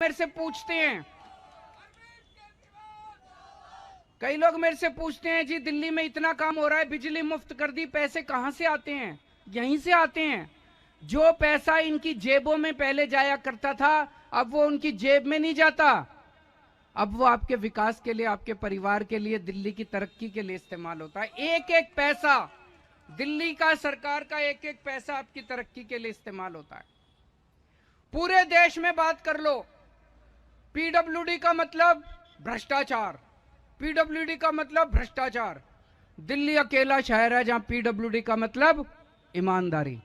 मेरे से पूछते हैं, कई लोग मेरे से पूछते हैं, जी दिल्ली में इतना काम हो रहा है, बिजली मुफ्त कर दी, पैसे कहां से आते हैं? यहीं से आते हैं। जो पैसा इनकी जेबों में पहले जाया करता था, अब वो उनकी जेब में नहीं जाता। अब वो आपके विकास के लिए, आपके परिवार के लिए, दिल्ली की तरक्की के लिए इस्तेमाल होता है। एक एक पैसा दिल्ली का, सरकार का एक एक पैसा आपकी तरक्की के लिए इस्तेमाल होता है। पूरे देश में बात कर लो, पीडब्ल्यूडी का मतलब भ्रष्टाचार, पीडब्ल्यूडी का मतलब भ्रष्टाचार। दिल्ली अकेला शहर है जहां पीडब्ल्यूडी का मतलब ईमानदारी।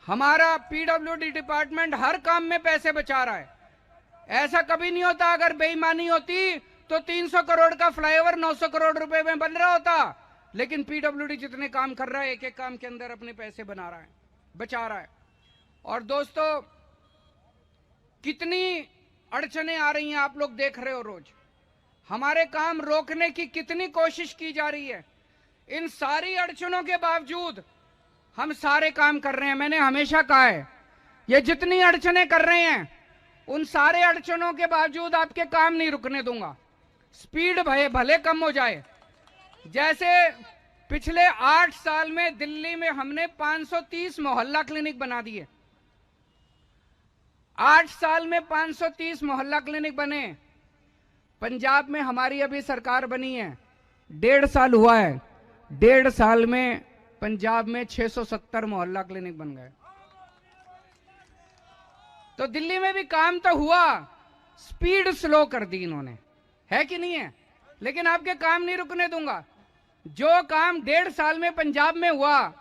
हमारा पीडब्ल्यूडी डिपार्टमेंट हर काम में पैसे बचा रहा है। ऐसा कभी नहीं होता, अगर बेईमानी होती तो 300 करोड़ का फ्लाईओवर 900 करोड़ रुपए में बन रहा होता। लेकिन पीडब्ल्यूडी जितने काम कर रहा है, एक एक काम के अंदर अपने पैसे बना रहा है, बचा रहा है। और दोस्तों, कितनी अड़चने आ रही हैं, आप लोग देख रहे हो रोज। हमारे काम रोकने की कितनी कोशिश की जा रही है। इन सारी अड़चनों के बावजूद हम सारे काम कर रहे हैं। मैंने हमेशा कहा है, ये जितनी अड़चने कर रहे हैं, उन सारे अड़चनों के बावजूद आपके काम नहीं रुकने दूंगा। स्पीड भले कम हो जाए। जैसे पिछले 8 साल में दिल्ली में हमने 530 मोहल्ला क्लिनिक बना दिए। 8 साल में 530 मोहल्ला क्लिनिक बने। पंजाब में हमारी अभी सरकार बनी है, 1.5 साल हुआ है। 1.5 साल में पंजाब में 670 मोहल्ला क्लिनिक बन गए। तो दिल्ली में भी काम तो हुआ, स्पीड स्लो कर दी इन्होंने, है कि नहीं है? लेकिन आपके काम नहीं रुकने दूंगा। जो काम 1.5 साल में पंजाब में हुआ,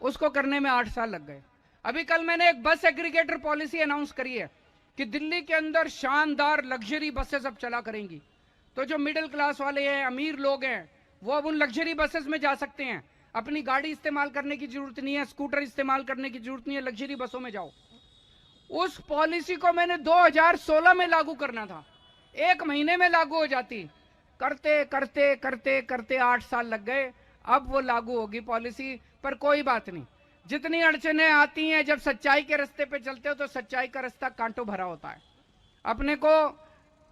उसको करने में 8 साल लग गए। अभी कल मैंने एक बस एग्रीगेटर पॉलिसी अनाउंस करी है कि दिल्ली के अंदर शानदार लग्जरी बसेस अब चला करेंगी। तो जो मिडिल क्लास वाले हैं, अमीर लोग हैं, वो अब उन लग्जरी बसेस में जा सकते हैं। अपनी गाड़ी इस्तेमाल करने की जरूरत नहीं है, स्कूटर इस्तेमाल करने की जरूरत नहीं है, लग्जरी बसों में जाओ। उस पॉलिसी को मैंने 2016 में लागू करना था, 1 महीने में लागू हो जाती। करते करते करते करते 8 साल लग गए। अब वो लागू होगी पॉलिसी, पर कोई बात नहीं। जितनी अड़चनें आती हैं, जब सच्चाई के रास्ते पे चलते हो तो सच्चाई का रास्ता कांटों भरा होता है। अपने को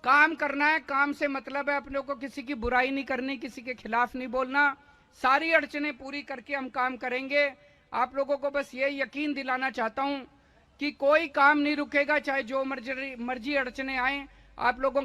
काम करना है, काम से मतलब है। अपने को किसी की बुराई नहीं करनी, किसी के खिलाफ नहीं बोलना। सारी अड़चनें पूरी करके हम काम करेंगे। आप लोगों को बस ये यकीन दिलाना चाहता हूं कि कोई काम नहीं रुकेगा, चाहे जो मर्जी अड़चनें आए। आप लोगों